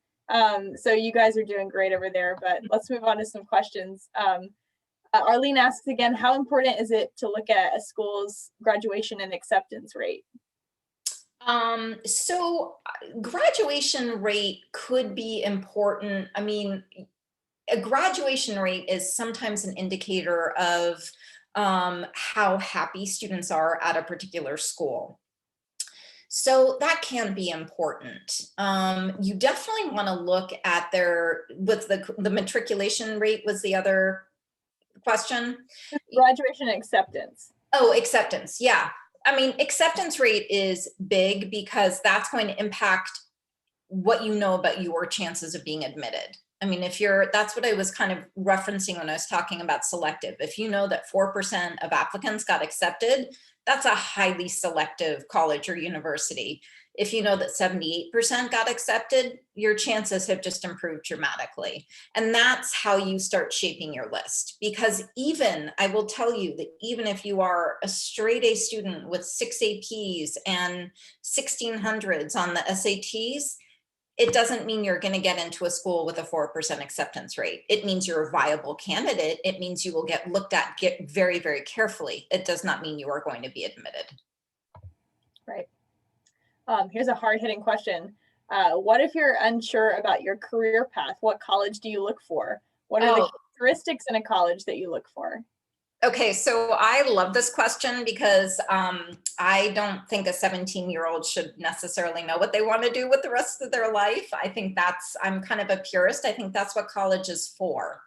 So you guys are doing great over there, but let's move on to some questions. Arlene asks again, how important is it to look at a school's graduation and acceptance rate? So graduation rate could be important. I mean, a graduation rate is sometimes an indicator of how happy students are at a particular school. So that can be important. You definitely want to look at the matriculation rate was the other question. Graduation and acceptance. Oh, acceptance. Yeah. I mean, acceptance rate is big because that's going to impact what you know about your chances of being admitted. I mean, that's what I was kind of referencing when I was talking about selective. If you know that 4% of applicants got accepted, that's a highly selective college or university. If you know that 78% got accepted, your chances have just improved dramatically. And that's how you start shaping your list. Because I will tell you that even if you are a straight A student with 6 APs and 1600s on the SATs, it doesn't mean you're going to get into a school with a 4% acceptance rate. It means you're a viable candidate. It means you will get looked at very, very carefully. It does not mean you are going to be admitted. Right. Here's a hard-hitting question. What if you're unsure about your career path? What college do you look for? What are the characteristics in a college that you look for? Okay, so I love this question because I don't think a 17-year-old should necessarily know what they want to do with the rest of their life. I think I'm kind of a purist. I think that's what college is for.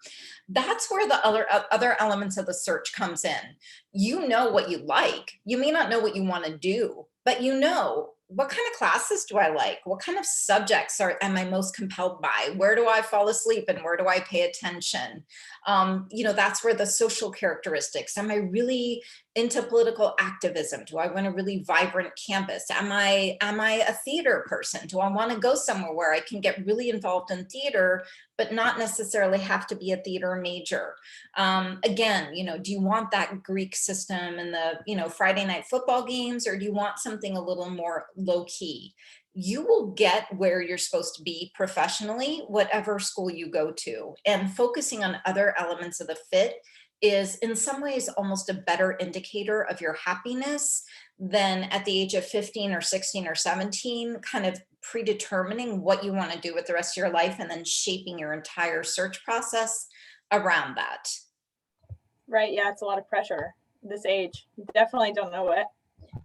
That's where the other elements of the search comes in. You know what you like. You may not know what you want to do, but you know, what kind of classes do I like? What kind of subjects am I most compelled by? Where do I fall asleep and where do I pay attention? That's where the social characteristics. Am I really into political activism? Do I want a really vibrant campus? Am I a theater person? Do I want to go somewhere where I can get really involved in theater, but not necessarily have to be a theater major? Again, do you want that Greek system and the, Friday night football games, or do you want something a little more low key? You will get where you're supposed to be professionally, whatever school you go to. And focusing on other elements of the fit is in some ways almost a better indicator of your happiness then at the age of 15 or 16 or 17, kind of predetermining what you want to do with the rest of your life and then shaping your entire search process around that. Right. Yeah, it's a lot of pressure this age. Definitely don't know what.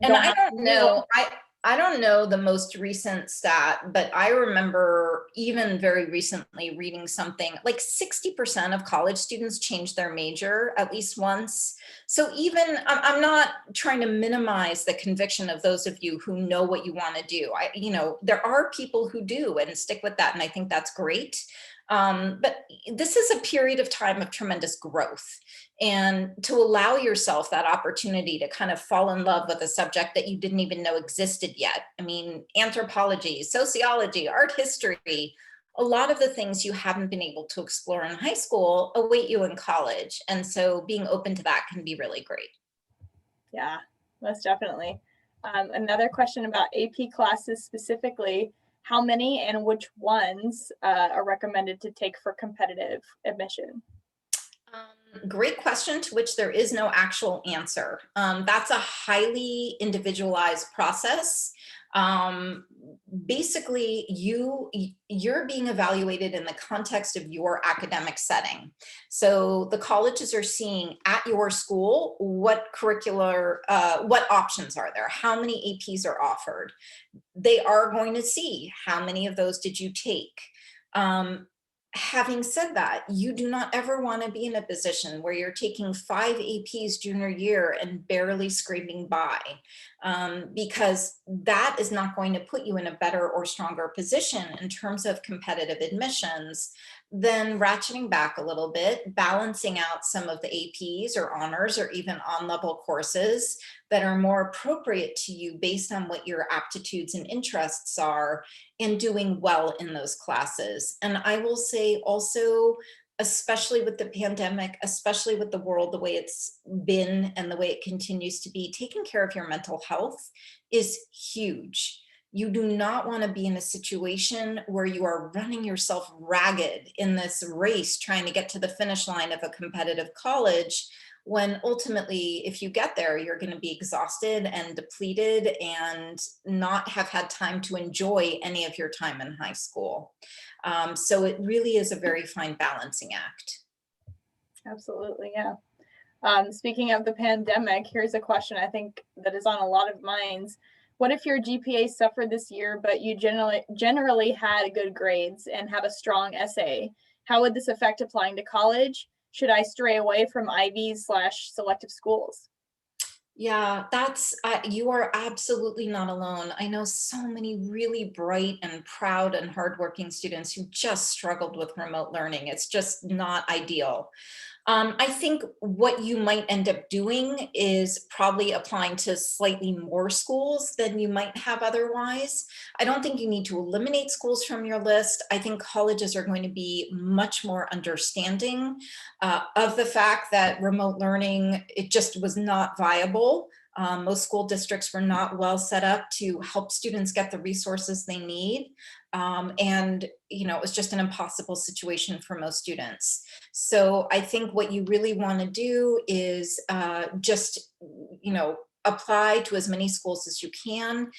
And I don't know, I don't know the most recent stat, but I remember even very recently reading something like 60% of college students change their major at least once. So even, I'm not trying to minimize the conviction of those of you who know what you want to do. There are people who do and stick with that, and I think that's great. But this is a period of time of tremendous growth. And to allow yourself that opportunity to kind of fall in love with a subject that you didn't even know existed yet. I mean, anthropology, sociology, art history, a lot of the things you haven't been able to explore in high school await you in college. And so being open to that can be really great. Yeah, most definitely. Another question about AP classes specifically, how many and which ones are recommended to take for competitive admission? Great question to which there is no actual answer. That's a highly individualized process. Basically, you're being evaluated in the context of your academic setting. So the colleges are seeing at your school what what options are there, how many APs are offered. They are going to see how many of those did you take. Having said that, you do not ever want to be in a position where you're taking 5 APs junior year and barely scraping by, because that is not going to put you in a better or stronger position in terms of competitive admissions than ratcheting back a little bit, balancing out some of the APs or honors or even on-level courses that are more appropriate to you based on what your aptitudes and interests are, and doing well in those classes. And I will say also, especially with the pandemic, especially with the world the way it's been and the way it continues to be, taking care of your mental health is huge. You do not want to be in a situation where you are running yourself ragged in this race trying to get to the finish line of a competitive college, when ultimately, if you get there, you're going to be exhausted and depleted and not have had time to enjoy any of your time in high school. So it really is a very fine balancing act. Absolutely, yeah. Speaking of the pandemic, here's a question I think that is on a lot of minds. What if your GPA suffered this year, but you generally had good grades and have a strong essay? How would this affect applying to college? Should I stray away from Ivies/selective schools? Yeah, you are absolutely not alone. I know so many really bright and proud and hardworking students who just struggled with remote learning. It's just not ideal. I think what you might end up doing is probably applying to slightly more schools than you might have otherwise. I don't think you need to eliminate schools from your list. I think colleges are going to be much more understanding of the fact that remote learning, it just was not viable. Most school districts were not well set up to help students get the resources they need. And it was just an impossible situation for most students. So I think what you really want to do is just, apply to as many schools as you can.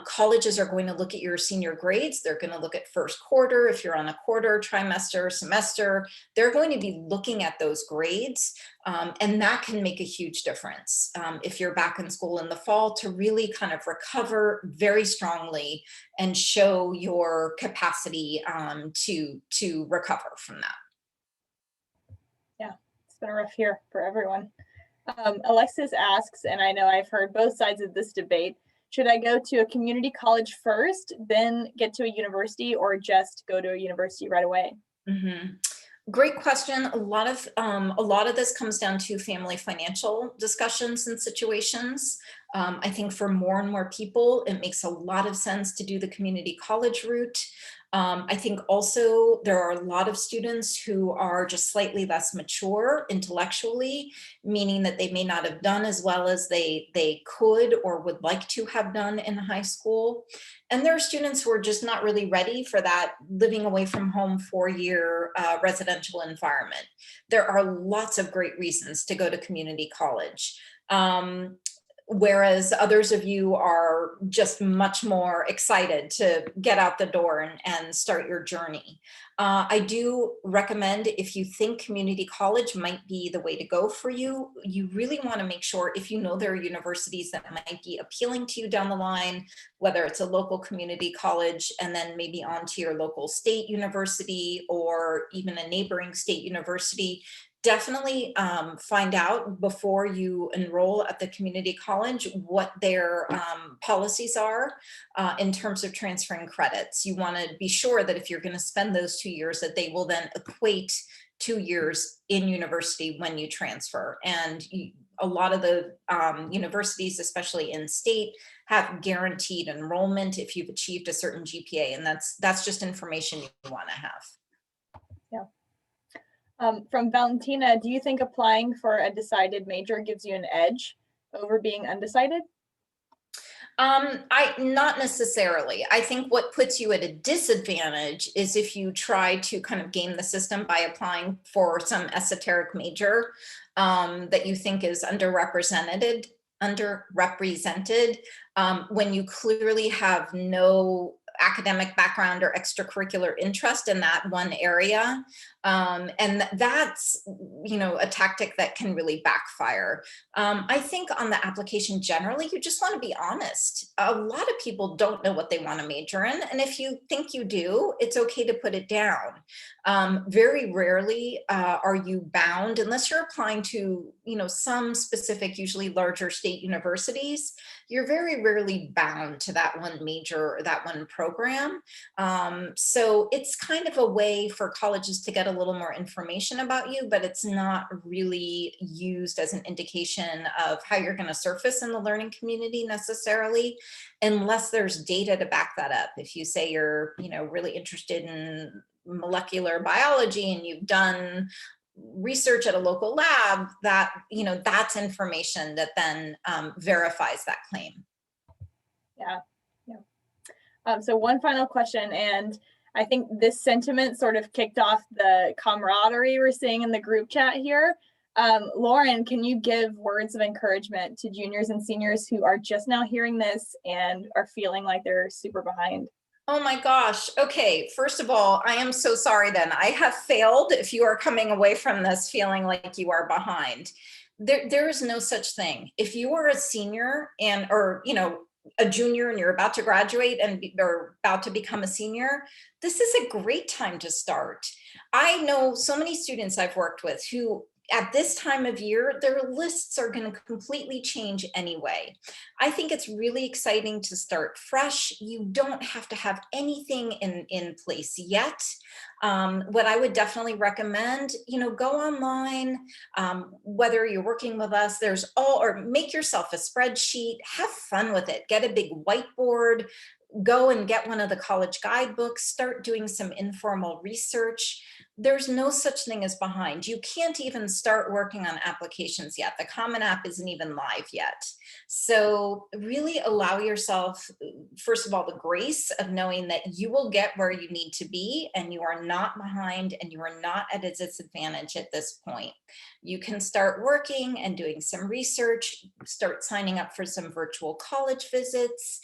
Colleges are going to look at your senior grades. They're going to look at first quarter. If you're on a quarter, trimester, semester, they're going to be looking at those grades. And that can make a huge difference if you're back in school in the fall, to really kind of recover very strongly and show your capacity to recover from that. Yeah, it's been a rough year for everyone. Alexis asks, and I know I've heard both sides of this debate, should I go to a community college first, then get to a university, or just go to a university right away? Mm-hmm. Great question. A lot of this comes down to family financial discussions and situations. I think for more and more people, it makes a lot of sense to do the community college route. I think also there are a lot of students who are just slightly less mature intellectually, meaning that they may not have done as well as they could or would like to have done in high school. And there are students who are just not really ready for that living away from home 4-year residential environment. There are lots of great reasons to go to community college. whereas others of you are just much more excited to get out the door and start your journey. I do recommend, if you think community college might be the way to go for you, you really want to make sure, if you know there are universities that might be appealing to you down the line, whether it's a local community college and then maybe on to your local state university or even a neighboring state university, definitely find out before you enroll at the community college what their policies are in terms of transferring credits. You want to be sure that if you're going to spend those 2 years, that they will then equate 2 years in university when you transfer. And a lot of the universities, especially in state, have guaranteed enrollment if you've achieved a certain GPA, and that's just information you want to have. Yeah. From Valentina, do you think applying for a decided major gives you an edge over being undecided? Not necessarily. I think what puts you at a disadvantage is if you try to kind of game the system by applying for some esoteric major that you think is underrepresented, when you clearly have no academic background or extracurricular interest in that one area. And that's, a tactic that can really backfire. I think on the application generally, you just want to be honest. A lot of people don't know what they want to major in. And if you think you do, it's okay to put it down. Very rarely are you bound, unless you're applying to, some specific, usually larger state universities, you're very rarely bound to that one major or that one program. So it's kind of a way for colleges to get a little more information about you, but it's not really used as an indication of how you're going to surface in the learning community necessarily, unless there's data to back that up. If you say you're, really interested in molecular biology and you've done research at a local lab, that that's information that then verifies that claim. Yeah. So one final question, and I think this sentiment sort of kicked off the camaraderie we're seeing in the group chat here. Lauren, can you give words of encouragement to juniors and seniors who are just now hearing this and are feeling like they're super behind? Oh my gosh. Okay. First of all, I am so sorry then. I have failed if you are coming away from this feeling like you are behind. There is no such thing. If you are a senior or a junior and you're about to graduate or about to become a senior, this is a great time to start. I know so many students I've worked with who at this time of year, their lists are going to completely change anyway. I think it's really exciting to start fresh. You don't have to have anything in place yet. What I would definitely recommend, go online, whether you're working with us, or make yourself a spreadsheet, have fun with it, get a big whiteboard, go and get one of the college guidebooks, start doing some informal research. There's no such thing as behind. You can't even start working on applications yet. The Common App isn't even live yet. So really allow yourself, first of all, the grace of knowing that you will get where you need to be and you are not behind and you are not at a disadvantage at this point. You can start working and doing some research, start signing up for some virtual college visits.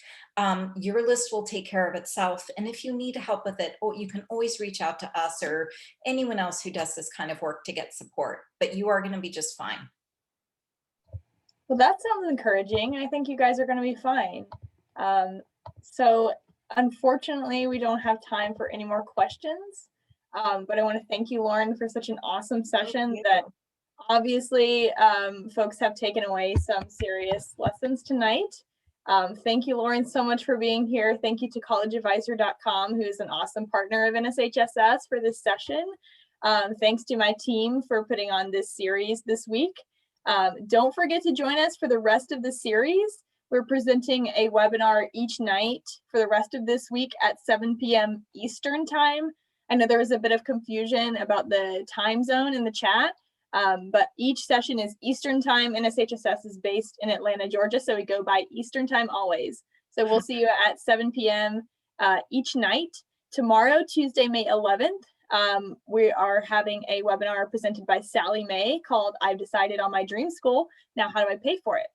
Your list will take care of itself. And if you need help with it, you can always reach out to us or anyone else who does this kind of work to get support, but you are going to be just fine. Well, that sounds encouraging. I think you guys are going to be fine. So unfortunately, we don't have time for any more questions, but I want to thank you, Lauren, for such an awesome session that obviously folks have taken away some serious lessons tonight. Thank you, Lauren, so much for being here. Thank you to collegeadvisor.com, who is an awesome partner of NSHSS, for this session. Thanks to my team for putting on this series this week. Don't forget to join us for the rest of the series. We're presenting a webinar each night for the rest of this week at 7 p.m. Eastern time. I know there was a bit of confusion about the time zone in the chat. But each session is Eastern time. NSHSS is based in Atlanta, Georgia, so we go by Eastern time always. So we'll see you at 7 p.m. Each night. Tomorrow, Tuesday, May 11th, we are having a webinar presented by Sally Mae called I've Decided on My Dream School. Now, how do I pay for it?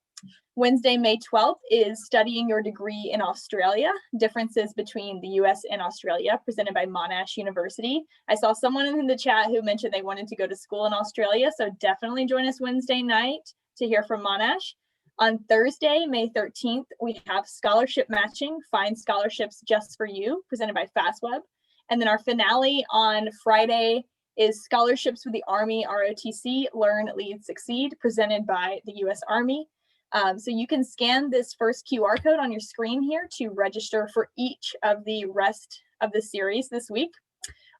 Wednesday, May 12th is Studying Your Degree in Australia, Differences Between the US and Australia, presented by Monash University. I saw someone in the chat who mentioned they wanted to go to school in Australia, so definitely join us Wednesday night to hear from Monash. On Thursday, May 13th, we have Scholarship Matching, Find Scholarships Just for You, presented by FastWeb. And then our finale on Friday is Scholarships with the Army ROTC, Learn, Lead, Succeed, presented by the US Army. So you can scan this first QR code on your screen here to register for each of the rest of the series this week.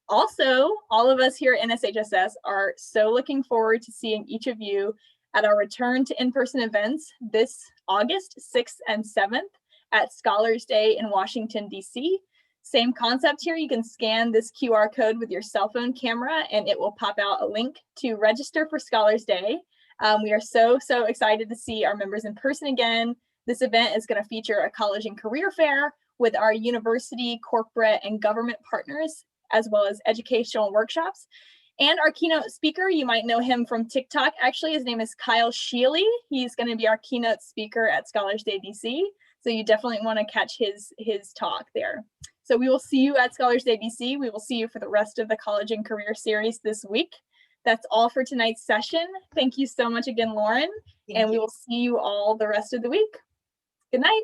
Also, all of us here at NSHSS are so looking forward to seeing each of you at our return to in-person events this August 6th and 7th at Scholars Day in Washington, D.C. Same concept here. You can scan this QR code with your cell phone camera and it will pop out a link to register for Scholars Day. We are so excited to see our members in person again. This event is going to feature a college and career fair with our university, corporate, and government partners, as well as educational workshops. And our keynote speaker, you might know him from TikTok. Actually, his name is Kyle Sheely. He's going to be our keynote speaker at Scholars Day DC. So you definitely want to catch his talk there. So we will see you at Scholars Day DC. We will see you for the rest of the college and career series this week. That's all for tonight's session. Thank you so much again, Lauren. And we will see you all the rest of the week. Good night.